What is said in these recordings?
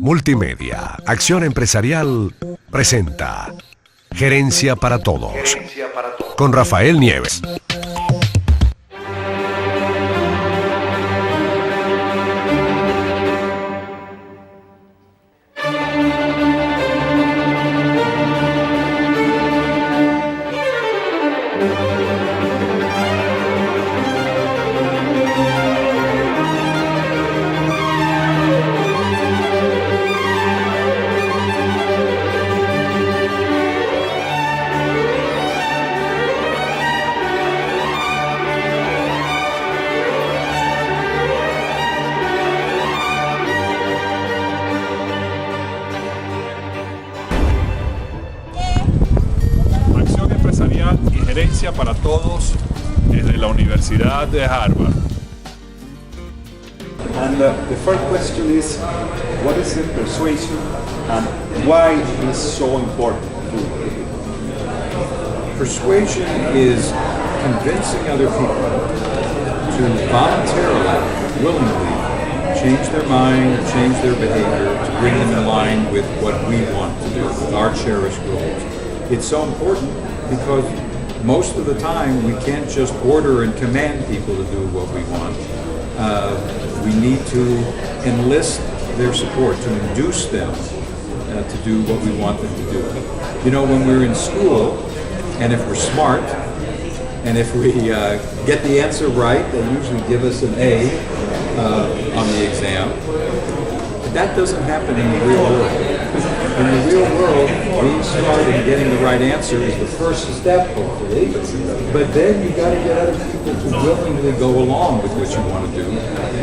Multimedia, Acción Empresarial, presenta Gerencia para Todos, con Rafael Nieves. Y Gerencia para Todos desde la Universidad de Harvard. And the first question is, what is the persuasion and why it is so important? Persuasion is convincing other people to voluntarily, willingly change their mind, change their behavior, to bring them in line with what we want to do, with our cherished goals. It's so important because most of the time we can't just order and command people to do what we want. We need to enlist their support, to induce them to do what we want them to do. You know, when we're in school, and if we're smart, and if we get the answer right, they usually give us an A on the exam. But that doesn't happen in the real world. In the real world, being smart and getting the right answer is the first step, hopefully. But then you've got to get other people to willingly go along with what you want to do.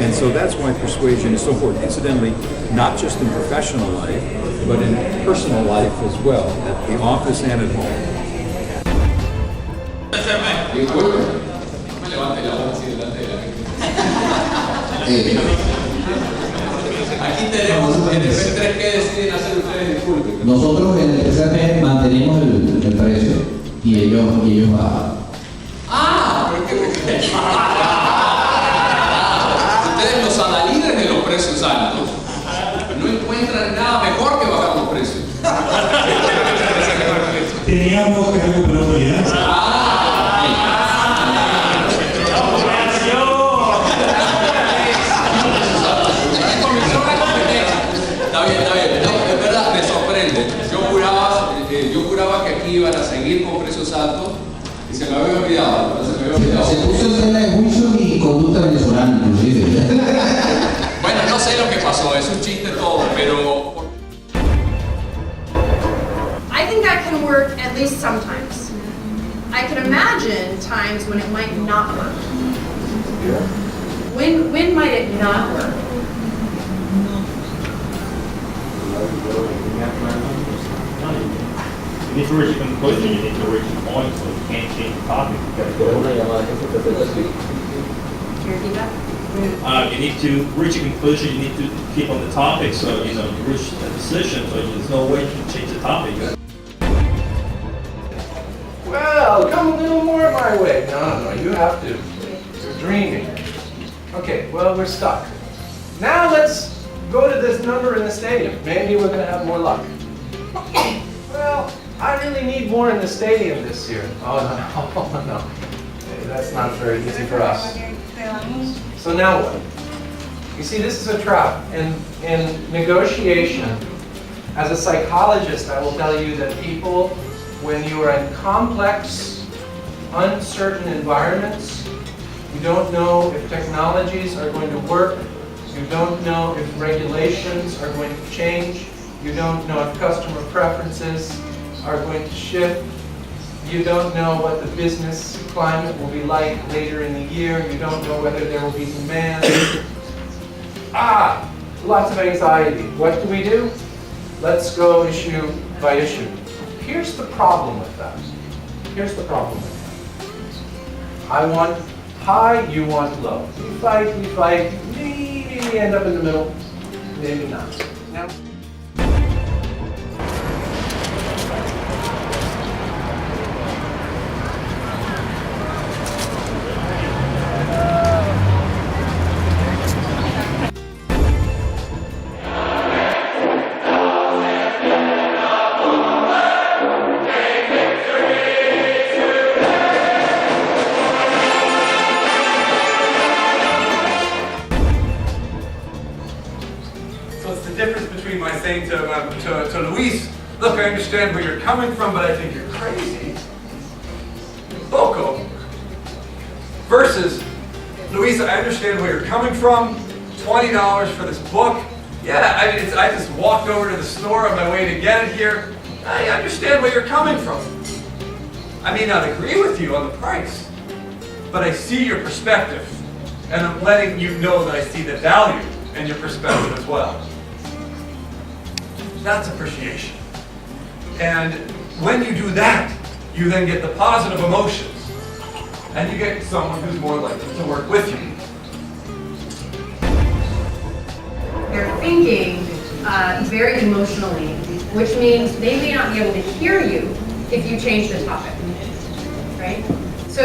And so that's why persuasion is so important. Incidentally, not just in professional life, but in personal life as well, at the office and at home. Aquí tenemos en el P3 que deciden hacer ustedes, disculpen. Nosotros en el P3 mantenemos el precio y ellos bajan. Ustedes los adalides de los precios altos no encuentran nada mejor que bajar los precios. Teníamos que recuperar Yo juraba que aquí iban a seguir con precios altos y se me había olvidado. Se puso en tela de juicio y conducta venezolana, inclusive. Bueno, no sé lo que pasó, es un chiste todo, pero... I think that can work at least sometimes. I can imagine times when it might not work. When might it not work? You need to reach a conclusion, you need to reach a point, so you can't change the topic. You need to reach a conclusion, you need to keep on the topic, so you reach a decision, so there's no way you can change the topic. Well, come a little more my way. No, you have to. You're dreaming. Okay, well, we're stuck. Now let's go to this number in the stadium. Maybe we're going to have more luck. Well, I really need more in the stadium this year. Oh, no. That's not very easy for us. So now what? You see, this is a trap. In negotiation, as a psychologist, I will tell you that people, when you are in complex, uncertain environments, you don't know if technologies are going to work, you don't know if regulations are going to change, you don't know if customer preferences are going to shift, you don't know what the business climate will be like later in the year, you don't know whether there will be demand. Lots of anxiety. What do? Let's go issue by issue. Here's the problem with that. I want high, you want low. We fight, maybe we end up in the middle, maybe not. Now, between my saying to Luis, look, I understand where you're coming from, but I think you're crazy. Loco. Versus, Luis, I understand where you're coming from. $20 for this book. Yeah, I just walked over to the store on my way to get it here. I understand where you're coming from. I may not agree with you on the price, but I see your perspective, and I'm letting you know that I see the value in your perspective as well. That's appreciation. And when you do that, you then get the positive emotions, and you get someone who's more likely to work with you. They're thinking very emotionally, which means they may not be able to hear you if you change the topic, right? So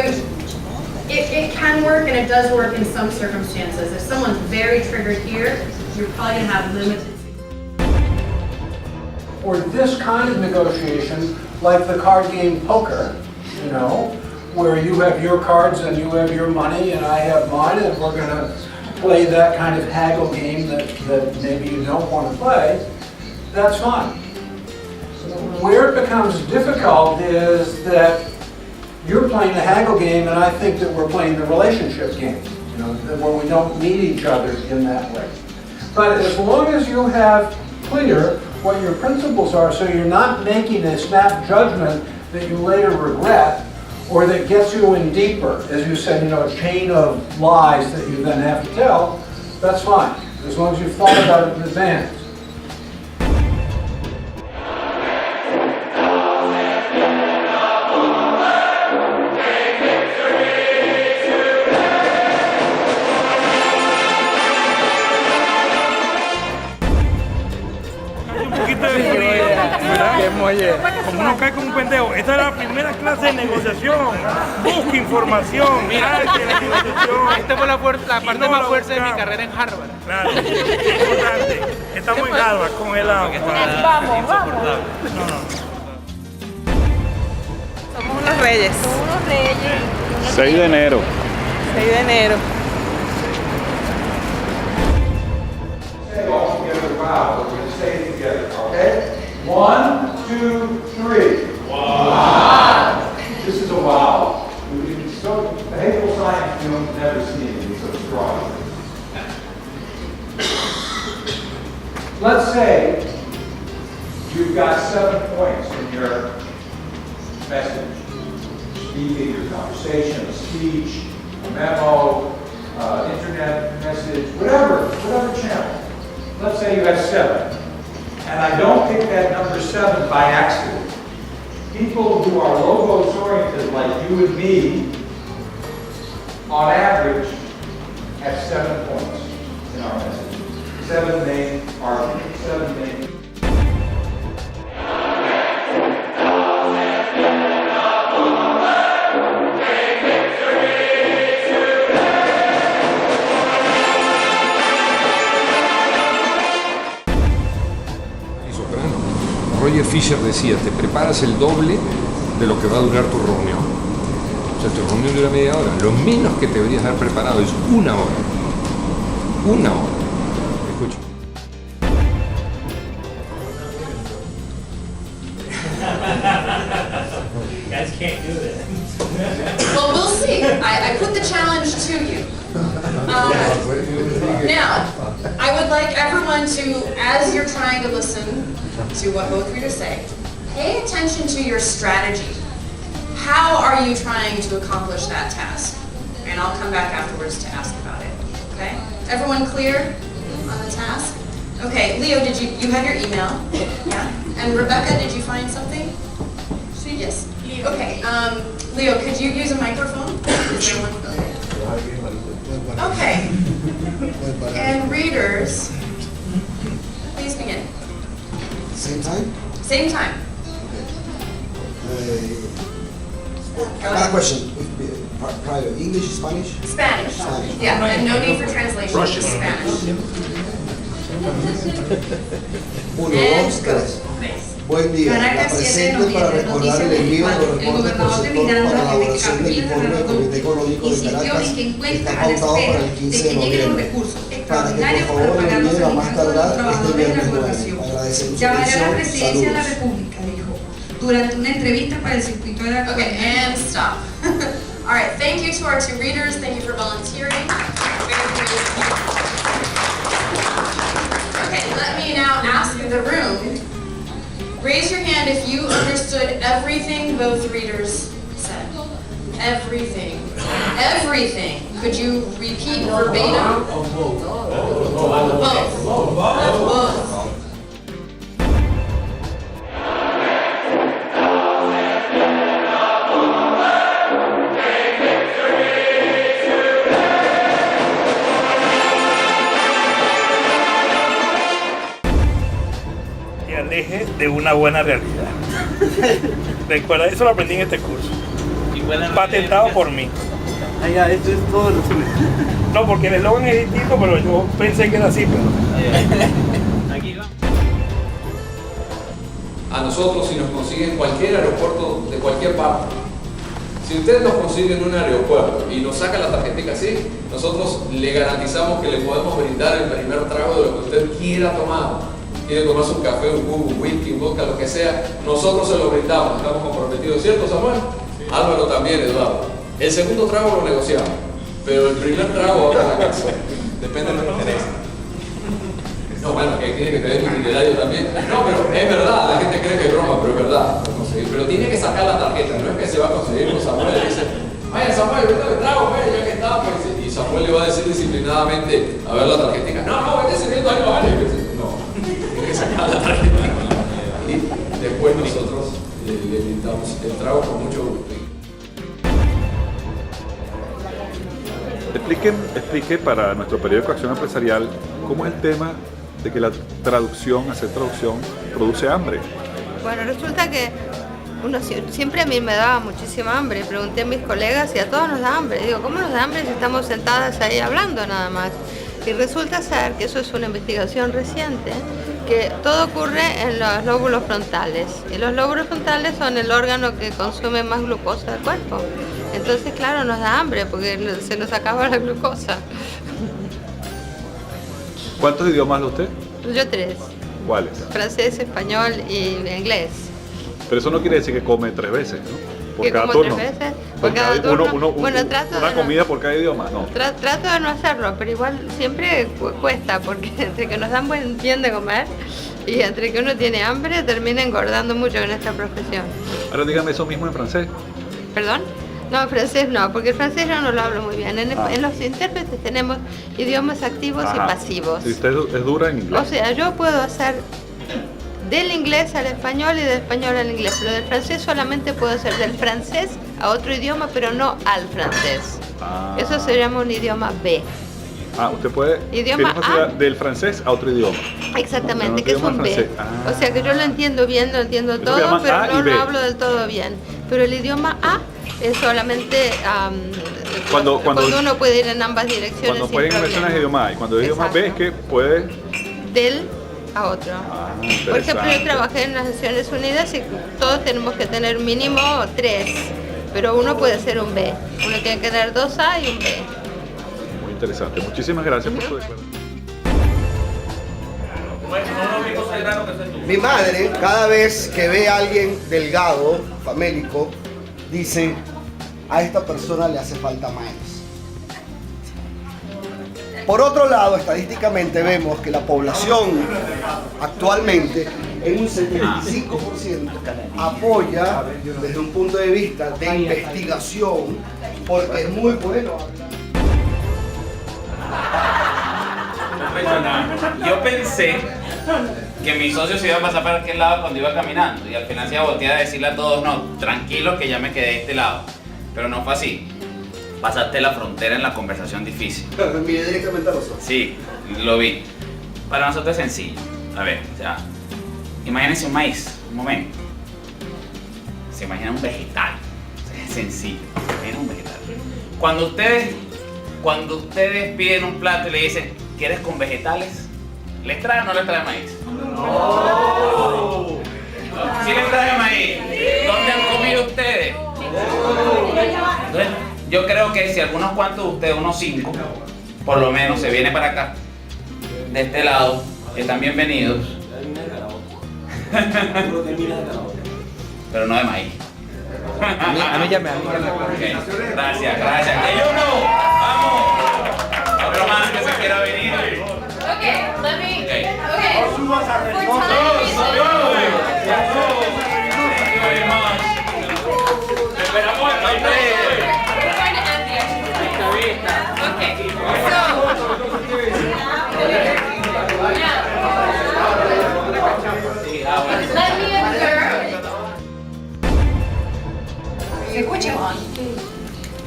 it can work, and it does work in some circumstances. If someone's very triggered here, you're probably going to have limited. Or this kind of negotiation, like the card game poker, you know, where you have your cards and you have your money and I have mine, and we're going to play that kind of haggle game that maybe you don't want to play, that's fine. Where it becomes difficult is that you're playing a haggle game and I think that we're playing the relationship game, you know, where we don't meet each other in that way. But as long as you have clear what your principles are, so you're not making a snap judgment that you later regret, or that gets you in deeper, as you said, you know, a chain of lies that you then have to tell, that's fine, as long as you've thought about it in advance. Como uno cae como un pendejo, esta es la primera clase de negociación. Busca información. Esta fue la parte más fuerte de mi carrera en Harvard. Claro, es importante. Estamos en Harvard, congelado. Vamos. No. Somos unos reyes. 6 de enero. 6 de enero. Say all together wow, we're going to say it together, okay? 1, 2, 3. Wow. This is a wow. So behavioral science, you've never seen it so strong. Let's say you've got 7 points in your message. Speaking, your conversation, a speech, a memo, internet message, whatever channel. Let's say you have 7. And I don't pick that number 7 by accident. People who are logos oriented like you and me, on average, have 7 points in our message. 7 main arguments, 7 main. Roger Fisher decía, te preparas el doble de lo que va a durar tu reunión. O sea, tu reunión dura media hora. Lo menos que te deberías haber preparado es 1 hora. 1 hora. Escucha. You guys can't do that. Well, we'll see. I put the challenge to you. Now, I would like everyone to, as you're trying to listen to what both readers say, pay attention to your strategy. How are you trying to accomplish that task? And I'll come back afterwards to ask about it. Okay? Everyone clear on the task? Okay, Leo, did you have your email? Yeah. And Rebecca, did you find something? Yes. Okay. Leo, could you use a microphone? Is there one? Okay. And readers, please begin. Same time? Same time. Another question. Prior, English, Spanish? Spanish. Yeah, and no need for translation. Russian. Spanish. 1, 2, 3. Nice. Buen día. La Caracas, 7 de presente para noviembre, recordar el noticia envío de los el reportes por gobernador de sector Miranda, para la Enrique elaboración del Capriles informe del Redondo, Comité Económico de insistió Caracas, en que que encuentra está a la pautado para espera el de 15 que de lleguen los noviembre. recursos Para que extraordinarios por para favor pagar lo los envíen a más alimentos de los tardar este trabajadores de la viernes 9. gobernación. Agradecemos su Llamaré a la atención. presidencia de la Saludos. República, dijo, durante una entrevista para el circuito de la... Okay, and stop. All right, thank you to our two readers. Thank you for volunteering. Okay, let me now ask the room. Raise your hand if you understood everything both readers said. Everything. Everything. Could you repeat verbatim? Both. Both. Te aleje de una buena realidad. Recuerda, eso lo aprendí en este curso. Patentado por mí. Ya, esto es todo lo que... No, porque el eslogan es distinto, pero yo pensé que era así, pero... Aquí va. A nosotros, si nos consiguen cualquier aeropuerto de cualquier parte, si usted nos consigue en un aeropuerto y nos saca la tarjetita así, nosotros le garantizamos que le podemos brindar el primer trago de lo que usted quiera tomar. Quiere tomarse un café, un jugo, un whisky, un vodka, lo que sea, nosotros se lo brindamos, estamos comprometidos, ¿cierto, Samuel? Sí. Álvaro también, Eduardo. El segundo trago lo negociamos, pero el primer trago va a la casa. Depende de lo que interesa. No, bueno, que tiene que tener un itinerario también. No, pero es verdad, la gente cree que es broma, pero es verdad. Pero tiene que sacar la tarjeta, no es que se va a conseguir con Samuel y dice, vaya Samuel, vete el trago, pues, ya que está, pues. Y Samuel le va a decir disciplinadamente, a ver la tarjetita. No, vete sirviendo ahí, no vale. No, tiene que sacar la tarjeta. Y después nosotros le brindamos el trago con mucho gusto. Explique para nuestro periódico Acción Empresarial cómo es el tema de que la traducción, hacer traducción, produce hambre. Bueno, resulta que siempre a mí me daba muchísima hambre. Pregunté a mis colegas y a todos nos da hambre. Digo, ¿cómo nos da hambre si estamos sentadas ahí hablando nada más? Y resulta ser que eso es una investigación reciente, que todo ocurre en los lóbulos frontales. Y los lóbulos frontales son el órgano que consume más glucosa del cuerpo. Entonces, claro, nos da hambre porque se nos acaba la glucosa. ¿Cuántos idiomas habla usted? Yo 3. ¿Cuáles? Francés, español y inglés. Pero eso no quiere decir que come 3 veces, ¿no? Por ¿Que cada como turno. 3 veces? ¿Por cada turno? Bueno, trato una de comida por cada idioma, no. Trato de no hacerlo, pero igual siempre cuesta, porque entre que nos dan bien de comer y entre que uno tiene hambre, termina engordando mucho en esta profesión. Ahora dígame eso mismo en francés. ¿Perdón? No, en francés no, porque el francés yo no lo hablo muy bien. En los intérpretes tenemos idiomas activos y pasivos. ¿Y usted es dura en inglés? O sea, yo puedo hacer del inglés al español y del español al inglés, pero del francés solamente puedo hacer del francés a otro idioma, pero no al francés. Eso se llama un idioma B. Usted puede idioma A, del francés a otro idioma. Exactamente, que es un B. O sea que yo lo entiendo bien, lo entiendo todo, pero no hablo del todo bien. Pero el idioma A es solamente cuando uno puede ir en ambas direcciones. Cuando puede mencionar el idioma A y cuando el idioma B es que puede del a otro. Por ejemplo, yo trabajé en las Naciones Unidas y todos tenemos que tener mínimo 3, pero uno puede ser un B. Uno tiene que tener 2A y un B. Muy interesante. Muchísimas gracias por su declaración. Mi madre, cada vez que ve a alguien delgado, famélico, dice, a esta persona le hace falta maíz. Por otro lado, estadísticamente vemos que la población actualmente en un 75% apoya desde un punto de vista de investigación, porque es muy bueno. Yo pensé que mi socio se iba a pasar para aquel lado cuando iba caminando y al final se iba a voltear a decirle a todos, no, tranquilos que ya me quedé de este lado. Pero no fue así. Pasaste la frontera en la conversación difícil. Me miré directamente a los ojos. Sí, lo vi. Para nosotros es sencillo. A ver, o sea, imagínense un maíz, un momento. Se imagina un vegetal. O sea, es sencillo. Se imagina un vegetal. Cuando ustedes piden un plato y le dicen, ¿quieres con vegetales? ¿Les trae o no les trae maíz? No. Sí les traje maíz. ¿Dónde han comido ustedes? Entonces, yo creo que si algunos cuantos de ustedes, unos 5, por lo menos, se viene para acá, de este lado, están bienvenidos. Pero no de maíz. A mí ya me Okay. Gracias, gracias. ¡Ellos no! ¡Vamos! Otro más que se quiera venir. Okay, let me. Okay. Esperamos el Escuchen,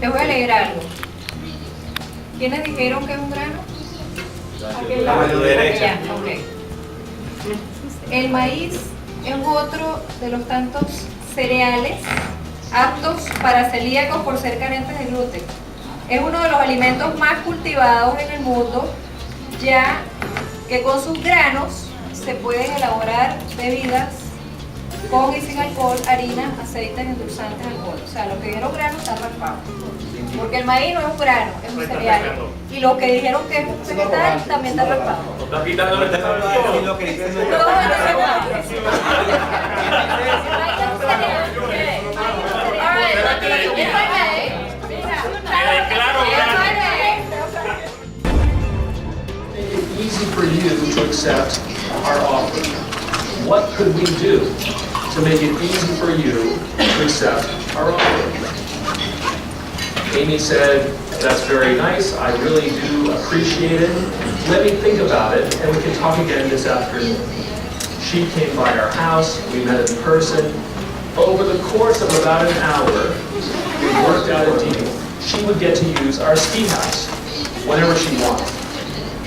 les voy a leer algo. ¿Quiénes dijeron que es un grano? A tu derecha. Okay. El maíz es otro de los tantos cereales aptos para celíacos por ser carentes de gluten. Es uno de los alimentos más cultivados en el mundo, ya que con sus granos se pueden elaborar bebidas con y sin alcohol, harina, aceites, endulzantes, alcohol. O sea, los que dijeron grano están raspados. Porque el maíz no es un grano, es un cereal. Y los que dijeron que es un vegetal también está raspado. Estás quitándole este lo que dice Todo es vegetal. Easy for you to accept our offer. What could we do to make it easy for you to accept our offer? Amy said, that's very nice, I really do appreciate it. Let me think about it and we can talk again this afternoon. She came by our house, we met in person. Over the course of about an hour, we worked out a deal. She would get to use our ski house whenever she wanted.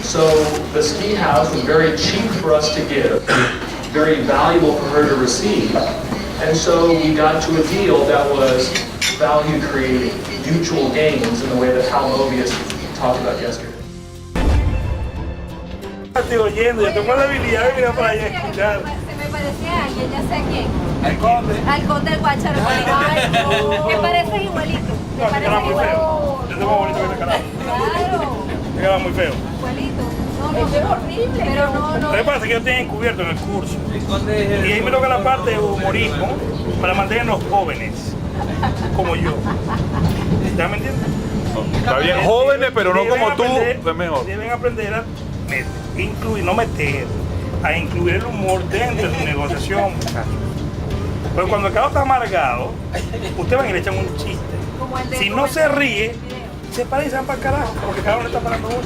So the ski house was very cheap for us to give, very valuable for her to receive. And so we got to a deal that was value creating, mutual gains in the way that Hal Mobius talked about yesterday. Estoy oyendo, yo tengo la habilidad de mirar para allá y escuchar. Se me parece a alguien, ya sé a quién. Al conde. Al conde del Guacharo. Ay, no. Me pareces igualito. Me pareces igualito. Yo tengo más bonito que ese carajo. Claro. Me queda muy feo. Igualito. No, es horrible. Pero no. Lo que pasa es que yo tengo encubierto en el curso. Y ahí me toca la parte de humorismo para mantenernos jóvenes, como yo. ¿Ya me entiendes? Está bien, jóvenes, pero no como tú, es mejor. Deben aprender a incluir, no meter, a incluir el humor dentro de su negociación, muchachos. Pero cuando el caso está amargado, ustedes van y le echan un chiste. Si no se ríe, se para y se van para el carajo, porque cada uno le está parando una.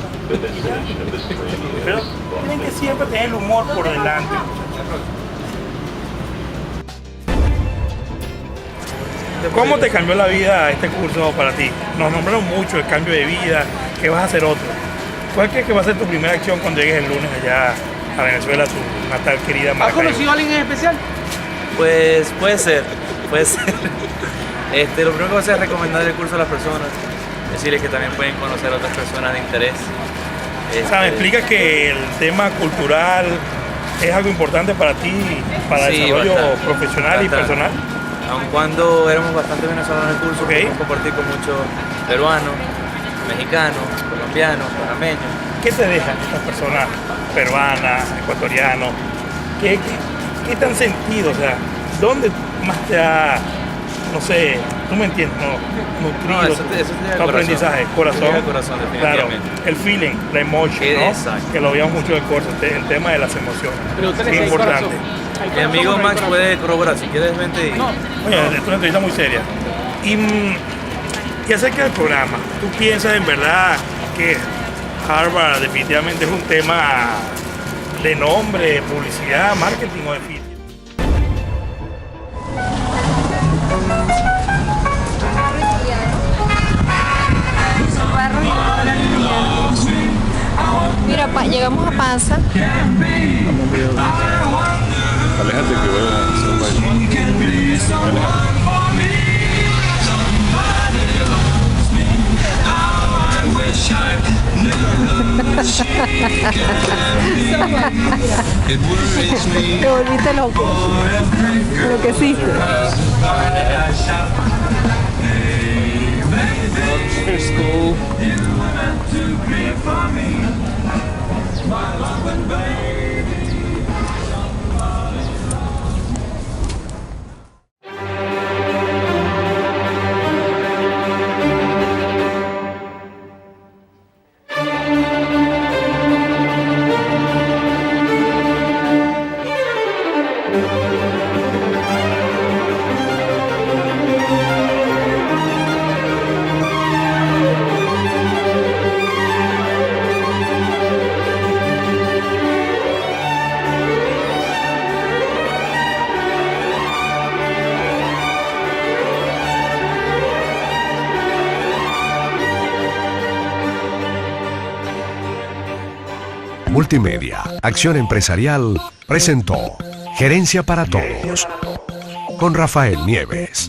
Pero tienen que siempre tener el humor por delante. ¿Cómo te cambió la vida este curso para ti? Nos nombraron mucho el cambio de vida, que vas a hacer otro. ¿Cuál crees que va a ser tu primera acción cuando llegues el lunes allá a Venezuela, tu natal querida Maracaibo? ¿Has conocido a alguien en especial? Pues puede ser. Lo primero que voy a hacer es recomendar el curso a las personas, decirles que también pueden conocer a otras personas de interés. O sea, me explicas que el tema cultural es algo importante para ti, para el desarrollo profesional y personal. Aun cuando éramos bastante venezolanos en el curso, pudimos compartir con muchos peruanos, mexicanos, colombianos, panameños. ¿Qué te dejan estas personas peruanas, ecuatorianos? ¿Qué te han sentido? O sea, ¿dónde más te ha, no sé, tú me entiendes, nutrido tu aprendizaje? Corazón, claro, el feeling, la emotion, ¿no? Que lo veíamos mucho en el curso, el tema de las emociones. Es importante. Mi amigo Max puede corroborar, si quieres vente y... Oye, es una entrevista muy seria. Y acerca del programa, ¿tú piensas en verdad que Harvard definitivamente es un tema de nombre, publicidad, marketing o de film? Mira, llegamos a Panza. Aléjate que voy a hacer un baile. Te volviste loco. Lo que hiciste. Multimedia, Acción Empresarial, presentó Gerencia para Todos, con Rafael Nieves.